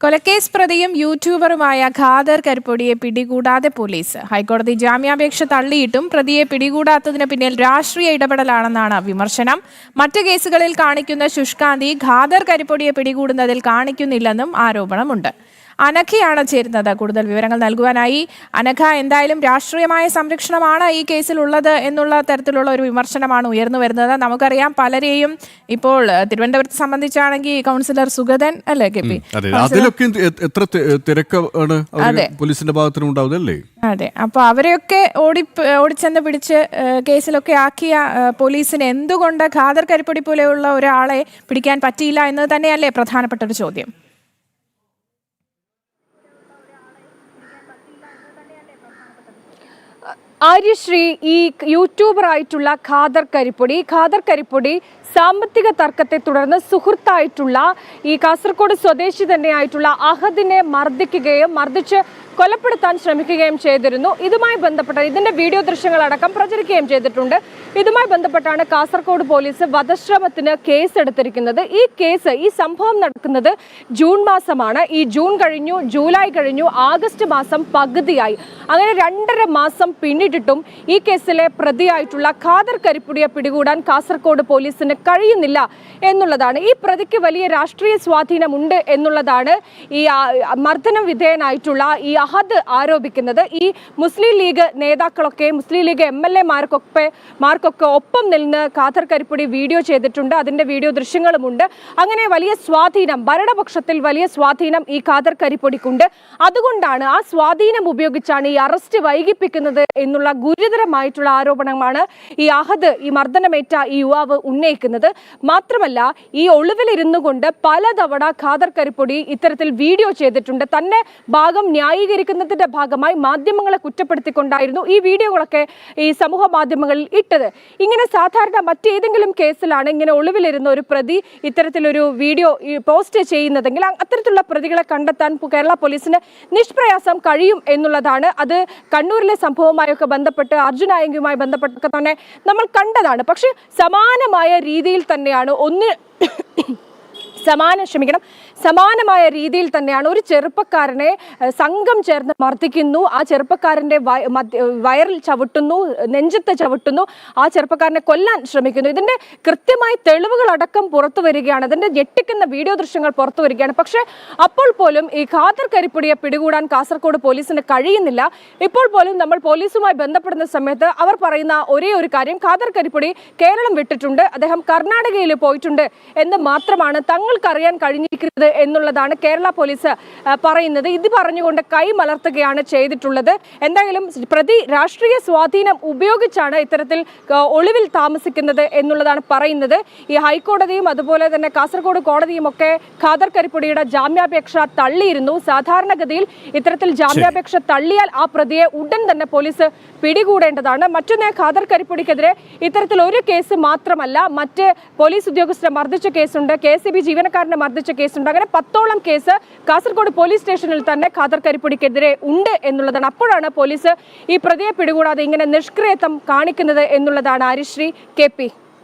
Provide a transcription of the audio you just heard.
കൊലക്കേസ് പ്രതിയും യൂട്യൂബറുമായ ഖാദർ കരിപ്പൊടിയെ പിടികൂടാതെ പോലീസ്. ഹൈക്കോടതി ജാമ്യാപേക്ഷ തള്ളിയിട്ടും പ്രതിയെ പിടികൂടാത്തതിന് പിന്നിൽ രാഷ്ട്രീയ ഇടപെടലാണെന്നാണ് വിമർശനം. മറ്റ് കേസുകളിൽ കാണിക്കുന്ന ശുഷ്കാന്തി ഖാദർ കരിപ്പൊടിയെ പിടികൂടുന്നതിൽ കാണിക്കുന്നില്ലെന്നും ആരോപണമുണ്ട്. അനഘയാണ് ചേരുന്നത് കൂടുതൽ വിവരങ്ങൾ നൽകുവാനായി. അനഘ, എന്തായാലും രാഷ്ട്രീയമായ സംരക്ഷണമാണ് ഈ കേസിലുള്ളത് എന്നുള്ള തരത്തിലുള്ള ഒരു വിമർശനമാണ് ഉയർന്നു വരുന്നത്. നമുക്കറിയാം, പലരെയും ഇപ്പോൾ തിരുവനന്തപുരത്തെ സംബന്ധിച്ചാണെങ്കിൽ കൗൺസിലർ സുഗതൻ അല്ലേ KP, അതിലൊക്കെ എത്ര തിരക്കാണ് പോലീസിന്റെ ഭാഗത്തുനിന്നുണ്ടാവുന്നല്ലേ? അതെ, അപ്പൊ അവരെയൊക്കെ ഓടിച്ചെന്ന് പിടിച്ച് കേസിലൊക്കെ ആക്കിയ പോലീസിന് എന്തുകൊണ്ട് ഖാദർ കരിപ്പൊടി പോലെയുള്ള ഒരാളെ പിടിക്കാൻ പറ്റിയില്ല എന്നത് തന്നെയല്ലേ പ്രധാനപ്പെട്ട ഒരു ചോദ്യം? ആര്യശ്രീ, ഈ യൂട്യൂബറായിട്ടുള്ള ഖാദർ കരിപ്പൊടി സാമ്പത്തിക തർക്കത്തെ തുടർന്ന് സുഹൃത്തായിട്ടുള്ള ഈ കാസർഗോഡ് സ്വദേശി തന്നെയായിട്ടുള്ള അഹദിനെ മർദ്ദിച്ച് കൊലപ്പെടുത്താൻ ശ്രമിക്കുകയും ചെയ്തിരുന്നു. ഇതുമായി ബന്ധപ്പെട്ട ഇതിന്റെ വീഡിയോ ദൃശ്യങ്ങളടക്കം പ്രചരിക്കുകയും ചെയ്തിട്ടുണ്ട്. ഇതുമായി ബന്ധപ്പെട്ടാണ് കാസർഗോഡ് പോലീസ് വധശ്രമത്തിന് കേസ് എടുത്തിരിക്കുന്നത്. ഈ സംഭവം നടക്കുന്നത് ജൂൺ മാസമാണ്. ഈ ജൂൺ കഴിഞ്ഞു, ജൂലൈ കഴിഞ്ഞു, ആഗസ്റ്റ് മാസം പകുതിയായി. അങ്ങനെ 2.5 മാസം പിന്നിട്ടിട്ടും ഈ കേസിലെ പ്രതിയായിട്ടുള്ള ഖാദർ കരിപ്പൊടിയെ പിടികൂടാൻ കാസർഗോഡ് പോലീസിന് കഴിയുന്നില്ല എന്നുള്ളതാണ്. ഈ പ്രതിക്ക് വലിയ രാഷ്ട്രീയ സ്വാധീനമുണ്ട് എന്നുള്ളതാണ് ഈ മർദ്ദന വിധേയനായിട്ടുള്ള ഈ അഹദ് ആരോപിക്കുന്നത്. ഈ മുസ്ലിം ലീഗ് നേതാക്കളൊക്കെ, മുസ്ലിം ലീഗ് MLA മാർക്കൊക്കെ ഒപ്പം നിന്ന് ഖാദർ കരിപ്പൊടി വീഡിയോ ചെയ്തിട്ടുണ്ട്. അതിന്റെ വീഡിയോ ദൃശ്യങ്ങളുമുണ്ട്. അങ്ങനെ വലിയ സ്വാധീനം, ഭരണപക്ഷത്തിൽ വലിയ സ്വാധീനം ഈ ഖാദർ കരിപ്പൊടിക്കുണ്ട്. അതുകൊണ്ടാണ് ആ സ്വാധീനം ഉപയോഗിച്ചാണ് ഈ അറസ്റ്റ് വൈകിപ്പിക്കുന്നത് എന്നുള്ള ഗുരുതരമായിട്ടുള്ള ആരോപണമാണ് ഈ അഹദ്, ഈ മർദ്ദനമേറ്റ ഈ യുവാവ് ഉന്നയിക്കുന്നത്. മാത്രമല്ല, ഈ ഒളിവിലിരുന്നു കൊണ്ട് പലതവണ ഖാദർ കരിപ്പൊടി ഇത്തരത്തിൽ വീഡിയോ ചെയ്തിട്ടുണ്ട്. തന്നെ ഭാഗം ന്യായീകരിക്കുന്നതിന്റെ ഭാഗമായി മാധ്യമങ്ങളെ കുറ്റപ്പെടുത്തിക്കൊണ്ടായിരുന്നു ഈ വീഡിയോകളൊക്കെ ഈ സമൂഹ മാധ്യമങ്ങളിൽ ഇട്ടത്. ഇങ്ങനെ സാധാരണ മറ്റേതെങ്കിലും കേസിലാണ് ഇങ്ങനെ ഒളിവിലിരുന്ന ഒരു പ്രതി ഇത്തരത്തിലൊരു വീഡിയോ പോസ്റ്റ് ചെയ്യുന്നതെങ്കിൽ അത്തരത്തിലുള്ള പ്രതികളെ കണ്ടെത്താൻ കേരള പോലീസിന് നിഷ്പ്രയാസം കഴിയും എന്നുള്ളതാണ്. അത് കണ്ണൂരിലെ സംഭവവുമായൊക്കെ ബന്ധപ്പെട്ട്, അർജുൻ ആയങ്കുമായി ബന്ധപ്പെട്ടൊക്കെ തന്നെ നമ്മൾ കണ്ടതാണ്. പക്ഷെ സമാനമായ രീതിയിൽ തന്നെയാണ് സമാനമായ രീതിയിൽ തന്നെയാണ് ഒരു ചെറുപ്പക്കാരനെ സംഘം ചേർന്ന് മർദ്ദിക്കുന്നു. ആ ചെറുപ്പക്കാരൻ്റെ വയറിൽ ചവിട്ടുന്നു, നെഞ്ചത്ത് ചവിട്ടുന്നു, ആ ചെറുപ്പക്കാരനെ കൊല്ലാൻ ശ്രമിക്കുന്നു. ഇതിൻ്റെ കൃത്യമായ തെളിവുകളടക്കം പുറത്തു വരികയാണ്. അതിൻ്റെ ഞെട്ടിക്കുന്ന വീഡിയോ ദൃശ്യങ്ങൾ പുറത്തു വരികയാണ്. പക്ഷേ അപ്പോൾ പോലും ഈ ഖാദർ കരിപ്പൊടിയെ പിടികൂടാൻ കാസർഗോഡ് പോലീസിന് കഴിയുന്നില്ല. ഇപ്പോൾ പോലും നമ്മൾ പോലീസുമായി ബന്ധപ്പെടുന്ന സമയത്ത് അവർ പറയുന്ന ഒരേ ഒരു കാര്യം, ഖാദർ കരിപ്പൊടി കേരളം വിട്ടിട്ടുണ്ട്, അദ്ദേഹം കർണാടകയിൽ പോയിട്ടുണ്ട് എന്ന് മാത്രമാണ് തങ്ങൾക്കറിയാൻ കഴിഞ്ഞിരിക്കുന്നത് എന്നുള്ളതാണ് കേരള പോലീസ് പറയുന്നത്. ഇത് പറഞ്ഞുകൊണ്ട് കൈമലർത്തുകയാണ് ചെയ്തിട്ടുള്ളത്. എന്തായാലും പ്രതി രാഷ്ട്രീയ സ്വാധീനം ഉപയോഗിച്ചാണ് ഇത്തരത്തിൽ ഒളിവിൽ താമസിക്കുന്നത് എന്നുള്ളതാണ് പറയുന്നത്. ഈ ഹൈക്കോടതിയും അതുപോലെ തന്നെ കാസർഗോഡ് കോടതിയും ഒക്കെ ഖാദർ കരിപ്പൊടിയുടെ ജാമ്യാപേക്ഷ തള്ളിയിരുന്നു. സാധാരണഗതിയിൽ ഇത്തരത്തിൽ ജാമ്യാപേക്ഷ തള്ളിയാൽ ആ പ്രതിയെ ഉടൻ തന്നെ പോലീസ് പിടികൂടേണ്ടതാണ്. മറ്റൊന്ന്, ഖാദർ കരിപ്പൊടിക്കെതിരെ ഇത്തരത്തിൽ ഒരു കേസ് മാത്രമല്ല, മറ്റ് പോലീസ് ഉദ്യോഗസ്ഥരെ മർദ്ദിച്ച കേസുണ്ട്, KCB ജീവനക്കാരനെ മർദ്ദിച്ച കേസുണ്ട്. അങ്ങനെ 10ഓളം കേസ് കാസർഗോഡ് പോലീസ് സ്റ്റേഷനിൽ തന്നെ ഖാദർ കരിപ്പൊടിക്കെതിരെ ഉണ്ട് എന്നുള്ളതാണ്. അപ്പോഴാണ് പോലീസ് ഈ പ്രതിയെ പിടികൂടാതെ ഇങ്ങനെ നിഷ്ക്രിയത്വം കാണിക്കുന്നത് എന്നുള്ളതാണ് ആര്യശ്രീ, KP.